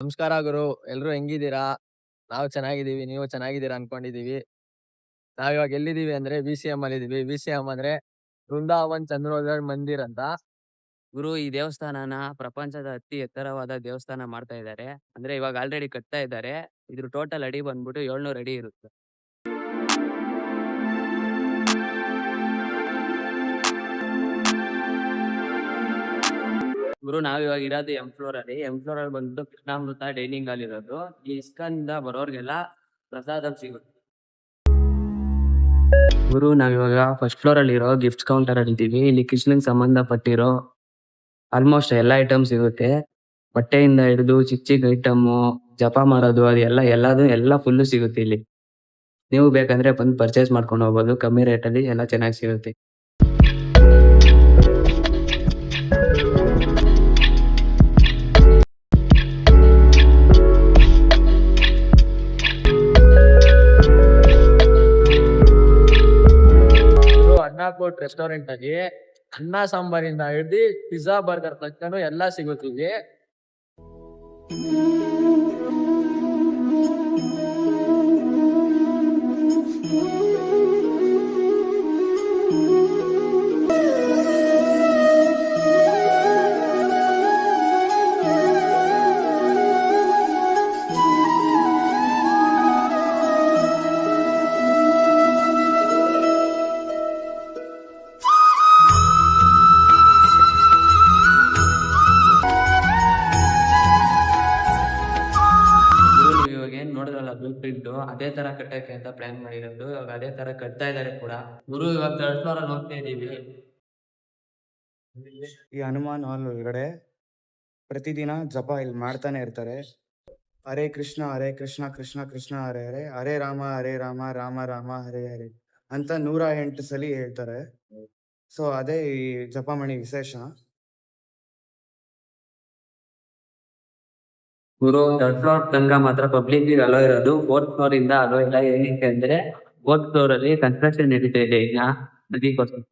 ನಮಸ್ಕಾರ ಗುರು, ಎಲ್ರು ಹೆಂಗಿದ್ದೀರಾ? ನಾವು ಚೆನ್ನಾಗಿದ್ದೀವಿ, ನೀವು ಚೆನ್ನಾಗಿದ್ದೀರಾ ಅನ್ಕೊಂಡಿದೀವಿ. ನಾವಿವಾಗ ಎಲ್ಲಿದ್ದೀವಿ ಅಂದ್ರೆ VCM ಅಲ್ಲಿ ಇದೀವಿ. VCM ಅಂದ್ರೆ ವೃಂದಾವನ್ ಚಂದ್ರೋದಯ ಮಂದಿರ್ ಅಂತ. ಗುರು ಈ ದೇವಸ್ಥಾನನ ಪ್ರಪಂಚದ ಅತಿ ಎತ್ತರವಾದ ದೇವಸ್ಥಾನ ಮಾಡ್ತಾ ಇದ್ದಾರೆ. ಅಂದ್ರೆ ಇವಾಗ ಆಲ್ರೆಡಿ ಕಟ್ತಾ ಇದ್ದಾರೆ. ಇದ್ರ ಟೋಟಲ್ ಅಡಿ ಬಂದ್ಬಿಟ್ಟು 700 ಅಡಿ ಇರುತ್ತೆ. ಗುರು ನಾವಿವಾಗ ಇರೋದು ಫ್ಲೋರ್ ಅಲ್ಲಿ. ಫ್ಲೋರ್ ಅಲ್ಲಿ ಬಂದ್ಬಿಟ್ಟು ಕೃಷ್ಣಾಮೃತ ಡೈನಿಂಗ್ ಹಾಲ್ ಇರೋದು. ಈ ಇಸ್ಕಾನ್ ಇಂದ ಬರೋರ್ಗೆಲ್ಲ ಪ್ರಸಾದ ಸಿಗುತ್ತೆ. ಗುರು ನಾವಿವಾಗ ಫಸ್ಟ್ ಫ್ಲೋರ್ ಅಲ್ಲಿ ಇರೋ ಗಿಫ್ಟ್ ಕೌಂಟರ್ ಅಲ್ಲಿ ಇದ್ದೀವಿ. ಇಲ್ಲಿ ಕೃಷ್ಣನ್ ಸಂಬಂಧಪಟ್ಟಿರೋ ಆಲ್ಮೋಸ್ಟ್ ಎಲ್ಲ ಐಟಮ್ ಸಿಗುತ್ತೆ. ಬಟ್ಟೆಯಿಂದ ಹಿಡಿದು ಚಿಕ್ಕ ಚಿಕ್ಕ ಐಟಮು, ಜಪ ಮಾಡೋದು ಅದೆಲ್ಲ ಎಲ್ಲ ಫುಲ್ಲು ಸಿಗುತ್ತೆ ಇಲ್ಲಿ. ನೀವು ಬೇಕಂದ್ರೆ ಬಂದು ಪರ್ಚೇಸ್ ಮಾಡ್ಕೊಂಡು ಹೋಗ್ಬೋದು. ಕಮ್ಮಿ ರೇಟಲ್ಲಿ ಎಲ್ಲ ಚೆನ್ನಾಗಿ ಸಿಗುತ್ತೆ. ಅನ್ನಕೋಟ್ ರೆಸ್ಟೋರೆಂಟ್ ಅಲ್ಲಿ ಅನ್ನ ಸಾಂಬಾರಿಂದ ಹಿಡ್ದು ಪಿಜ್ಜಾ ಬರ್ಗರ್ ತನಕನು ಎಲ್ಲ ಸಿಗುತ್ತಿದೆ. ಇವಾಗ ಏನ್ ನೋಡಿದ್ರಲ್ಲ ಬ್ಲೂ ಪ್ರಿಂಟ್ ಅದೇ ತರ ಕಟ್ಟಕ್ಕೆ ಅಂತ ಪ್ಲಾನ್ ಮಾಡಿರೋದು. ಇವಾಗ ಅದೇ ತರ ಕಟ್ತಾ ಇದಾರೆ ಕೂಡ. ಗುರು ಇವಾಗ 3rd ಫ್ಲೋರ್ ಅಲ್ಲಿ ಹೋಗ್ತಾ ಇದೀವಿ. ಈ ಹನುಮಾನ್ ಹಾಲ್ ಒಳಗಡೆ ಪ್ರತಿದಿನ ಜಪ ಇಲ್ಲಿ ಮಾಡ್ತಾನೆ ಇರ್ತಾರೆ. ಹರೇ ಕೃಷ್ಣ ಕೃಷ್ಣ ಕೃಷ್ಣ ಹರೇ ಹರೇ, ಹರೇ ರಾಮ ರಾಮ ರಾಮ ಹರೇ ಹರೇ ಅಂತ 108 ಸಲಿ ಹೇಳ್ತಾರೆ. ಸೊ ಅದೇ ಈ ಜಪಮಣಿ ವಿಶೇಷ. ಗುರು 3rd ಫ್ಲೋರ್ ತನಕ ಮಾತ್ರ ಪಬ್ಲಿಕ್ ಅಲೋ ಇರೋದು. 4th ಫ್ಲೋರ್ ಇಂದ ಅಲೋ ಇಲ್ಲ. ಏನಕ್ಕೆ ಅಂದ್ರೆ 4th ಫ್ಲೋರ್ ಅಲ್ಲಿ ಕನ್ಸ್ಟ್ರಕ್ಷನ್ ನಡೀತಾ ಇದೆ ಈಗ, ಅದಕ್ಕೋಸ್ಕರ.